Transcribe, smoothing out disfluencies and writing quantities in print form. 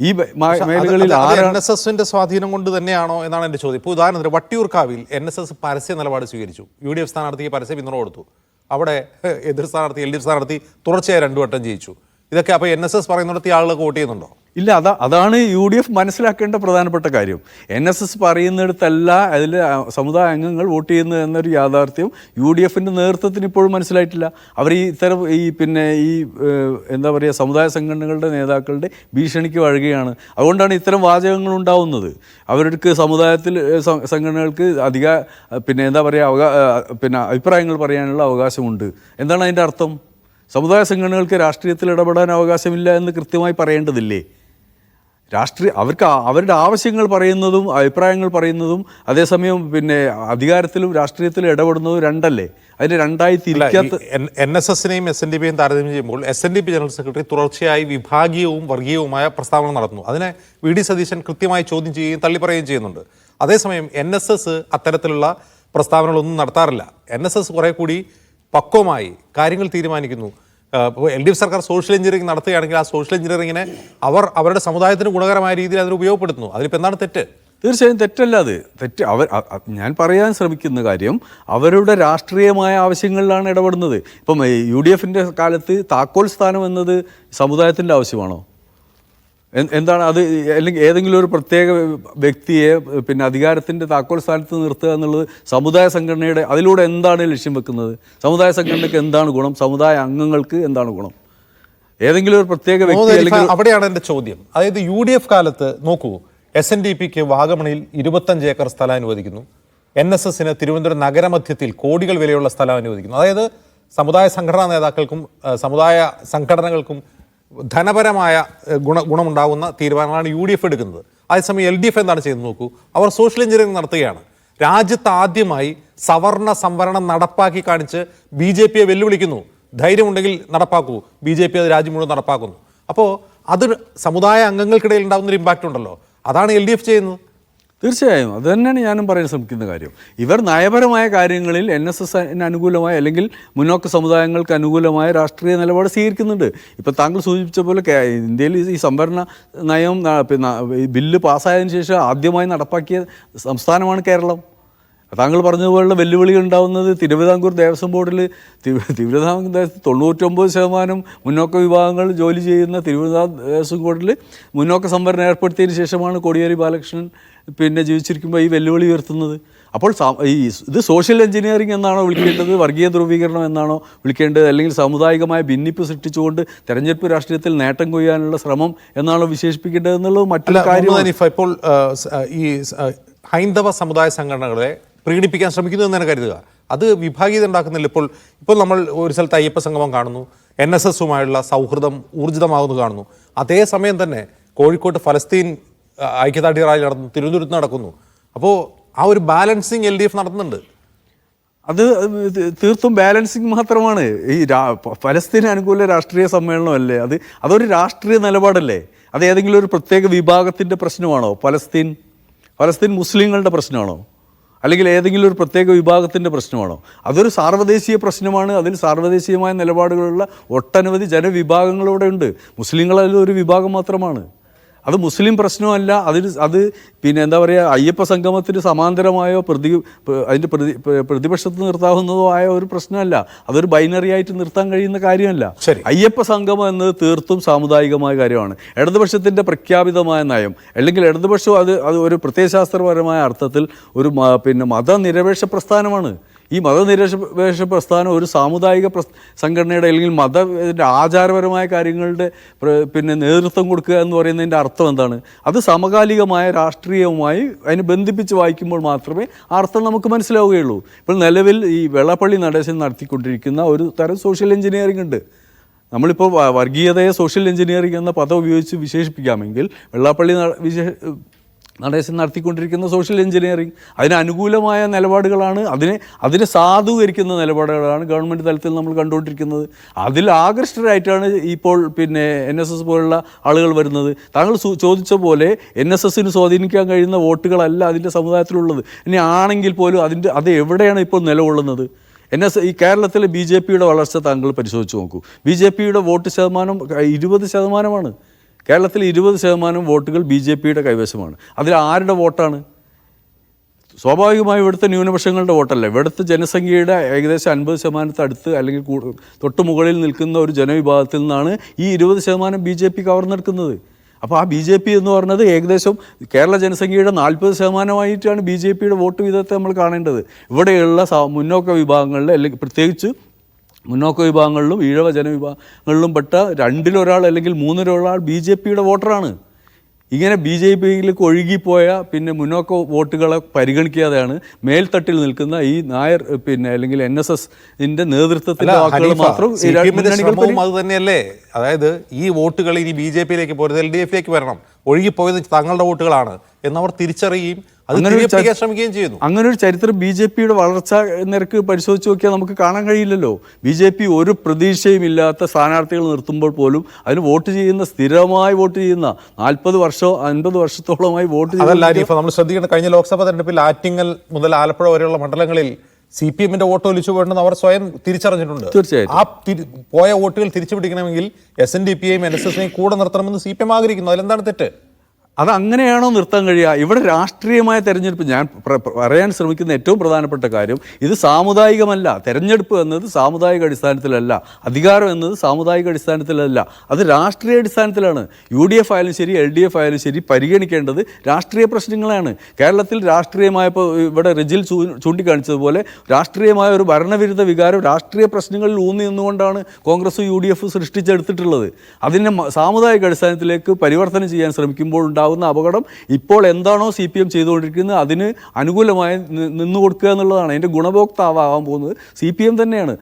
ഈ മേഖലകളിൽ NSSന്റെ സ്വാധീനം കൊണ്ട് തന്നെയാണോ എന്നാണ് എൻ്റെ ചോദ്യം. ഇപ്പോൾ ഉദാഹരണത്തിന് വട്ടിയൂർക്കാവിൽ NSS പരസ്യ നിലപാട് സ്വീകരിച്ചു. UDF സ്ഥാനാർത്ഥിക്ക് പരസ്യ പിന്തുണ കൊടുത്തു. അവിടെ എതിർ സ്ഥാനാർത്ഥി LDF സ്ഥാനാർത്ഥി തുടർച്ചയായി 2 വട്ടം ജയിച്ചു. ഇതൊക്കെ അപ്പോൾ NSS പറയുന്നിടത്ത് ആളുകൾ വോട്ട് ചെയ്യുന്നുണ്ടോ? ഇല്ല, അതാണ് UDF മനസ്സിലാക്കേണ്ട പ്രധാനപ്പെട്ട കാര്യം. NSS പറയുന്നിടത്തല്ല അതിൽ സമുദായ അംഗങ്ങൾ വോട്ട് ചെയ്യുന്നത് എന്നൊരു യാഥാർത്ഥ്യം UDFന്റെ നേതൃത്വത്തിന് ഇപ്പോഴും മനസ്സിലായിട്ടില്ല. അവർ ഇത്തരം എന്താ പറയുക, സമുദായ സംഘടനകളുടെ നേതാക്കളുടെ ഭീഷണിക്ക് വഴുകയാണ്. അതുകൊണ്ടാണ് ഇത്തരം വാചകങ്ങൾ ഉണ്ടാവുന്നത്. അവർക്ക് സമുദായത്തിൽ സംഘടനകൾക്ക് എന്താ പറയുക അഭിപ്രായങ്ങൾ പറയാനുള്ള അവകാശമുണ്ട്. എന്താണ് അതിൻ്റെ അർത്ഥം? സമുദായ സംഘടനകൾക്ക് രാഷ്ട്രീയത്തിൽ ഇടപെടാൻ അവകാശമില്ല എന്ന് കൃത്യമായി പറയേണ്ടതില്ലേ? അവർക്ക് അവരുടെ ആവശ്യങ്ങൾ പറയുന്നതും അഭിപ്രായങ്ങൾ പറയുന്നതും അതേസമയം അധികാരത്തിലും രാഷ്ട്രീയത്തിലും ഇടപെടുന്നതും രണ്ടല്ലേ? അതിന് രണ്ടായി തിരിക്കാത്ത NSSനെയും SNDPയും താരതമ്യം ചെയ്യുമ്പോൾ SNDP ജനറൽ സെക്രട്ടറി തുടർച്ചയായി വിഭാഗീയവും വർഗീയവുമായ പ്രസ്താവന നടത്തുന്നു. അതിനെ VD സതീശൻ കൃത്യമായി ചോദ്യം ചെയ്യുകയും തള്ളിപ്പറയുകയും ചെയ്യുന്നുണ്ട്. അതേസമയം NSS അത്തരത്തിലുള്ള പ്രസ്താവനകളൊന്നും നടത്താറില്ല. NSS കുറെ കൂടി പക്വമായി കാര്യങ്ങൾ തീരുമാനിക്കുന്നു. LDF സർക്കാർ സോഷ്യൽ എഞ്ചിനീയറിംഗ് നടത്തുകയാണെങ്കിൽ ആ സോഷ്യൽ എഞ്ചിനീയറിംഗിനെ അവരുടെ സമുദായത്തിന് ഗുണകരമായ രീതിയിൽ അതിന് ഉപയോഗപ്പെടുത്തുന്നു. അതിലിപ്പോൾ എന്താണ് തെറ്റ്? തീർച്ചയായും തെറ്റല്ല. തെറ്റ് ഞാൻ പറയാൻ ശ്രമിക്കുന്ന കാര്യം അവരുടെ രാഷ്ട്രീയമായ ആവശ്യങ്ങളിലാണ് ഇടപെടുന്നത്. ഇപ്പം UDFന്റെ കാലത്ത് താക്കോൽ സ്ഥാനം എന്നത് സമുദായത്തിൻ്റെ ആവശ്യമാണോ? എന്താണ് അത്? അല്ലെങ്കിൽ ഏതെങ്കിലും ഒരു പ്രത്യേക വ്യക്തിയെ അധികാരത്തിൻ്റെ താക്കോൽ സ്ഥാനത്ത് നിർത്തുക എന്നുള്ളത് സമുദായ സംഘടനയുടെ അതിലൂടെ എന്താണ് ലക്ഷ്യം വെക്കുന്നത്? സമുദായ സംഘടനയ്ക്ക് എന്താണ് ഗുണം? സമുദായ അംഗങ്ങൾക്ക് എന്താണ് ഗുണം? ഏതെങ്കിലും ഒരു പ്രത്യേക വ്യക്തി അല്ലെങ്കിൽ അവിടെയാണ് എൻ്റെ ചോദ്യം. അതായത് UDF കാലത്ത് നോക്കൂ, SNDPക്ക് വാഗമണിൽ 25 ഏക്കർ സ്ഥലം അനുവദിക്കുന്നു. NSSന് തിരുവനന്തപുരം നഗരമധ്യത്തിൽ കോടികൾ വിലയുള്ള സ്ഥലം അനുവദിക്കുന്നു. അതായത് സമുദായ സംഘടനാ നേതാക്കൾക്കും സമുദായ സംഘടനകൾക്കും ധനപരമായ ഗുണമുണ്ടാകുന്ന തീരുമാനങ്ങളാണ് UDF എടുക്കുന്നത്. അതേസമയം LDF എന്താണ് ചെയ്യുന്നത് നോക്കൂ, അവർ സോഷ്യൽ എഞ്ചിനീയറിംഗ് നടത്തുകയാണ്. രാജ്യത്ത് ആദ്യമായി സവർണ സംവരണം നടപ്പാക്കി കാണിച്ച് BJPയെ വെല്ലുവിളിക്കുന്നു. ധൈര്യമുണ്ടെങ്കിൽ നടപ്പാക്കൂ. BJP അത് രാജ്യം മുഴുവൻ നടപ്പാക്കുന്നു. അപ്പോൾ അത് സമുദായ അംഗങ്ങൾക്കിടയിൽ ഉണ്ടാകുന്നൊരു ഇമ്പാക്റ്റ് ഉണ്ടല്ലോ, അതാണ് LDF ചെയ്യുന്നത്. തീർച്ചയായും അത് തന്നെയാണ് ഞാനും പറയാൻ ശ്രമിക്കുന്ന കാര്യം. ഇവർ നയപരമായ കാര്യങ്ങളിൽ NSSന് അനുകൂലമായ അല്ലെങ്കിൽ മുന്നോക്ക സമുദായങ്ങൾക്ക് അനുകൂലമായ രാഷ്ട്രീയ നിലപാട് സ്വീകരിക്കുന്നുണ്ട്. ഇപ്പോൾ താങ്കൾ സൂചിപ്പിച്ച പോലെ ഇന്ത്യയിൽ ഈ സംവരണ നയം ബില്ല് പാസ്സായതിനു ശേഷം ആദ്യമായി നടപ്പാക്കിയ സംസ്ഥാനമാണ് കേരളം. താങ്കൾ പറഞ്ഞതുപോലുള്ള വെല്ലുവിളികൾ ഉണ്ടാകുന്നത് തിരുവിതാംകൂർ ദേവസ്വം ബോർഡിൽ 99% മുന്നോക്ക വിഭാഗങ്ങൾ ജോലി ചെയ്യുന്ന തിരുവിതാംകൂർ ദേവസ്വം ബോർഡിൽ മുന്നോക്ക സംവരണം ഏർപ്പെടുത്തിയതിന് ശേഷമാണ് കോടിയേരി ബാലകൃഷ്ണൻ ജീവിച്ചിരിക്കുമ്പോൾ ഈ വെല്ലുവിളി ഉയർത്തുന്നത്. അപ്പോൾ ഇത് സോഷ്യൽ എഞ്ചിനീയറിംഗ് എന്നാണോ വിളിക്കേണ്ടത്? വർഗീയ ധ്രുവീകരണം എന്നാണോ വിളിക്കേണ്ടത്? അല്ലെങ്കിൽ സാമുദായികമായ ഭിന്നിപ്പ് സൃഷ്ടിച്ചുകൊണ്ട് തെരഞ്ഞെടുപ്പ് രാഷ്ട്രീയത്തിൽ നേട്ടം കൊയ്യാനുള്ള ശ്രമം എന്നാണോ വിശേഷിപ്പിക്കേണ്ടത് എന്നുള്ളത് മറ്റൊരു കാര്യം. ഇപ്പോൾ ഈ ഹൈന്ദവ സമുദായ സംഘടനകളെ പ്രകടിപ്പിക്കാൻ ശ്രമിക്കുന്നു എന്ന് തന്നെ കരുതുക. അത് വിഭാഗീയത ഉണ്ടാക്കുന്നില്ല. ഇപ്പോൾ നമ്മൾ ഒരു സ്ഥലത്ത് അയ്യപ്പ സംഗമം കാണുന്നു, NSSുമായുള്ള സൗഹൃദം ഊർജിതമാകുന്നത് കാണുന്നു. അതേസമയം തന്നെ കോഴിക്കോട്ട് ഫലസ്തീൻ ഐക്യദാർഢ്യ റാലി നടന്നു, തിരുവനന്തപുരത്ത് നടക്കുന്നു. അപ്പോൾ ആ ഒരു ബാലൻസിങ് LDF നടത്തുന്നുണ്ട്. അത് തീർത്തും ബാലൻസിങ് മാത്രമാണ്. ഈ ഫലസ്തീൻ അനുകൂല രാഷ്ട്രീയ സമ്മേളനമല്ലേ അതൊരു രാഷ്ട്രീയ നിലപാടല്ലേ? അത് ഏതെങ്കിലും ഒരു പ്രത്യേക വിഭാഗത്തിൻ്റെ പ്രശ്നമാണോ? ഫലസ്തീൻ മുസ്ലിങ്ങളുടെ പ്രശ്നമാണോ? അല്ലെങ്കിൽ ഏതെങ്കിലും ഒരു പ്രത്യേക വിഭാഗത്തിൻ്റെ പ്രശ്നമാണോ? അതൊരു സാർവദേശീയ പ്രശ്നമാണ്. അതിൽ സാർവദേശീയമായ നിലപാടുകളുള്ള ഒട്ടനവധി ജനവിഭാഗങ്ങളിവിടെ ഉണ്ട്. മുസ്ലിങ്ങളിൽ ഒരു വിഭാഗം മാത്രമാണ്. അത് മുസ്ലിം പ്രശ്നമല്ല. അത് എന്താ പറയുക, അയ്യപ്പ സംഗമത്തിന് സമാന്തരമായോ അതിൻ്റെ പ്രതിപക്ഷത്ത് നിർത്താവുന്നതോ ആയ ഒരു പ്രശ്നമല്ല. അതൊരു ബൈനറി ആയിട്ട് നിർത്താൻ കഴിയുന്ന കാര്യമല്ല. അയ്യപ്പ സംഗമം എന്നത് തീർത്തും സാമുദായികമായ കാര്യമാണ്. ഇടതുപക്ഷത്തിൻ്റെ പ്രഖ്യാപിതമായ നയം അല്ലെങ്കിൽ ഇടതുപക്ഷം അത് പ്രത്യയശാസ്ത്രപരമായ അർത്ഥത്തിൽ ഒരു മതനിരപേക്ഷ പ്രസ്ഥാനമാണ്. ഈ മതനിരപേക്ഷ പ്രസ്ഥാനം ഒരു സാമുദായിക സംഘടനയുടെ അല്ലെങ്കിൽ മതത്തിൻ്റെ ആചാരപരമായ കാര്യങ്ങളുടെ നേതൃത്വം കൊടുക്കുക എന്ന് പറയുന്നതിൻ്റെ അർത്ഥം എന്താണ്? അത് സമകാലികമായ രാഷ്ട്രീയവുമായി അതിന് ബന്ധിപ്പിച്ച് വായിക്കുമ്പോൾ മാത്രമേ ആ അർത്ഥം നമുക്ക് മനസ്സിലാവുകയുള്ളൂ. ഇപ്പോൾ നിലവിൽ ഈ വെള്ളാപ്പള്ളി നടേശൻ നടത്തിക്കൊണ്ടിരിക്കുന്ന ഒരു തരം സോഷ്യൽ എഞ്ചിനീയറിംഗ് ഉണ്ട്. നമ്മളിപ്പോൾ വർഗീയതയെ സോഷ്യൽ എഞ്ചിനീയറിംഗ് എന്ന പദം ഉപയോഗിച്ച് വിശേഷിപ്പിക്കാമെങ്കിൽ വെള്ളാപ്പള്ളി നടേശൻ നടത്തിക്കൊണ്ടിരിക്കുന്ന സോഷ്യൽ എഞ്ചിനീയറിംഗ് അതിന് അനുകൂലമായ നിലപാടുകളാണ്, അതിനെ സാധൂകരിക്കുന്ന നിലപാടുകളാണ് ഗവൺമെൻറ് തലത്തിൽ നമ്മൾ കണ്ടുകൊണ്ടിരിക്കുന്നത്. അതിൽ ആകൃഷ്ടരായിട്ടാണ് ഇപ്പോൾ NSS പോലുള്ള ആളുകൾ വരുന്നത്. താങ്കൾ ചോദിച്ച പോലെ NSSന് സ്വാധീനിക്കാൻ കഴിയുന്ന വോട്ടുകളല്ല അതിൻ്റെ സമുദായത്തിലുള്ളത്. ഇനി ആണെങ്കിൽ പോലും അത് എവിടെയാണ് ഇപ്പോൾ നിലകൊള്ളുന്നത്? ഈ കേരളത്തിലെ BJPയുടെ വളർച്ച താങ്കൾ പരിശോധിച്ച് നോക്കൂ. BJPയുടെ വോട്ട് ശതമാനം 20%. കേരളത്തിൽ 20% വോട്ടുകൾ BJPയുടെ കൈവശമാണ്. അതിൽ ആരുടെ വോട്ടാണ്? സ്വാഭാവികമായി ഇവിടുത്തെ ന്യൂനപക്ഷങ്ങളുടെ വോട്ടല്ല. ഇവിടുത്തെ ജനസംഖ്യയുടെ ഏകദേശം 50% അടുത്ത് അല്ലെങ്കിൽ തൊട്ട് മുകളിൽ നിൽക്കുന്ന ഒരു ജനവിഭാഗത്തിൽ നിന്നാണ് ഈ 20% BJP കവർന്നെടുക്കുന്നത്. അപ്പോൾ ആ BJP എന്ന് പറഞ്ഞത് ഏകദേശം കേരള ജനസംഖ്യയുടെ 40%ആയിട്ടാണ് BJPയുടെ വോട്ട് വീതത്തെ നമ്മൾ കാണേണ്ടത്. ഇവിടെയുള്ള മുന്നോക്ക വിഭാഗങ്ങളിൽ അല്ലെങ്കിൽ പ്രത്യേകിച്ച് മുന്നോക്ക വിഭാഗങ്ങളിലും ഈഴവ ജനവിഭാഗങ്ങളിലും പെട്ട 2-1 അല്ലെങ്കിൽ 3-1 BJPയുടെ വോട്ടറാണ്. ഇങ്ങനെ BJPയിലേക്ക് ഒഴുകിപ്പോയ പിന്നെ മുന്നോക്ക വോട്ടുകളെ പരിഗണിക്കാതെയാണ് മേൽത്തട്ടിൽ നിൽക്കുന്ന ഈ നായർ അല്ലെങ്കിൽ NSSന്റെ നേതൃത്വത്തിലെ ആളുകൾ മാത്രം അത് തന്നെയല്ലേ. അതായത് ഈ വോട്ടുകൾ ഇനി BJPയിലേക്ക് പോരുത്, LDFലേക്ക് വരണം, ഒഴുകിപ്പോയത് തങ്ങളുടെ വോട്ടുകളാണ് എന്നവർ തിരിച്ചറിയുകയും അത് ശ്രമിക്കുകയും ചെയ്യുന്നു. അങ്ങനെ ഒരു ചരിത്രം BJPയുടെ വളർച്ച നിരക്ക് പരിശോധിച്ച് നോക്കിയാൽ നമുക്ക് കാണാൻ കഴിയില്ലല്ലോ. BJP ഒരു പ്രതീക്ഷയും ഇല്ലാത്ത സ്ഥാനാർത്ഥികൾ നിർത്തുമ്പോൾ പോലും അതിന് വോട്ട് ചെയ്യുന്ന, സ്ഥിരമായി വോട്ട് ചെയ്യുന്ന 40 വർഷമോ 50 വർഷത്തോളമായി വോട്ട് അതല്ല നമ്മൾ ശ്രദ്ധിക്കേണ്ട, കഴിഞ്ഞ ലോക്സഭാ തെരഞ്ഞെടുപ്പിൽ ആറ്റിങ്ങൽ മുതൽ ആലപ്പുഴ വരെയുള്ള മണ്ഡലങ്ങളിൽ CPMന്റെ വോട്ട് ഒലിച്ചു പോകണമെന്ന് അവർ സ്വയം തിരിച്ചറിഞ്ഞിട്ടുണ്ട്. തീർച്ചയായും ആ പോയ വോട്ടുകൾ തിരിച്ചു പിടിക്കണമെങ്കിൽ SNDPയെയും NSSനെയും കൂടെ നിർത്തണമെന്ന് CPM ആഗ്രഹിക്കുന്നു. അതിലെന്താണ് തെറ്റ്? അത് അങ്ങനെയാണോ നിർത്താൻ കഴിയുക? ഇവിടെ രാഷ്ട്രീയമായ തെരഞ്ഞെടുപ്പ്, ഞാൻ പറയാൻ ശ്രമിക്കുന്ന ഏറ്റവും പ്രധാനപ്പെട്ട കാര്യം, ഇത് സാമുദായികമല്ല. തെരഞ്ഞെടുപ്പ് എന്നത് സാമുദായിക അടിസ്ഥാനത്തിലല്ല, അധികാരം എന്നത് സാമുദായിക അടിസ്ഥാനത്തിലല്ല, അത് രാഷ്ട്രീയ അടിസ്ഥാനത്തിലാണ്. UDF ആയാലും ശരി LDF ആയാലും ശരി പരിഗണിക്കേണ്ടത് രാഷ്ട്രീയ പ്രശ്നങ്ങളാണ്. കേരളത്തിൽ രാഷ്ട്രീയമായപ്പോൾ ഇവിടെ റിജിൽ ചൂണ്ടിക്കാണിച്ചതുപോലെ രാഷ്ട്രീയമായ ഒരു ഭരണവിരുദ്ധ വികാരം രാഷ്ട്രീയ പ്രശ്നങ്ങളിൽ ഊന്നി നിന്നുകൊണ്ടാണ് കോൺഗ്രസ് UDF സൃഷ്ടിച്ചെടുത്തിട്ടുള്ളത്. അതിനെ സാമുദായിക അടിസ്ഥാനത്തിലേക്ക് പരിവർത്തനം ചെയ്യാൻ ശ്രമിക്കുമ്പോൾ ഉണ്ടാകുന്ന അപകടം ഇപ്പോൾ എന്താണോ CPM ചെയ്തുകൊണ്ടിരിക്കുന്നത് അതിന് അനുകൂലമായി നിന്നു കൊടുക്കുക എന്നുള്ളതാണ്. അതിൻ്റെ ഗുണഭോക്താവാകാൻ പോകുന്നത് CPM തന്നെയാണ്.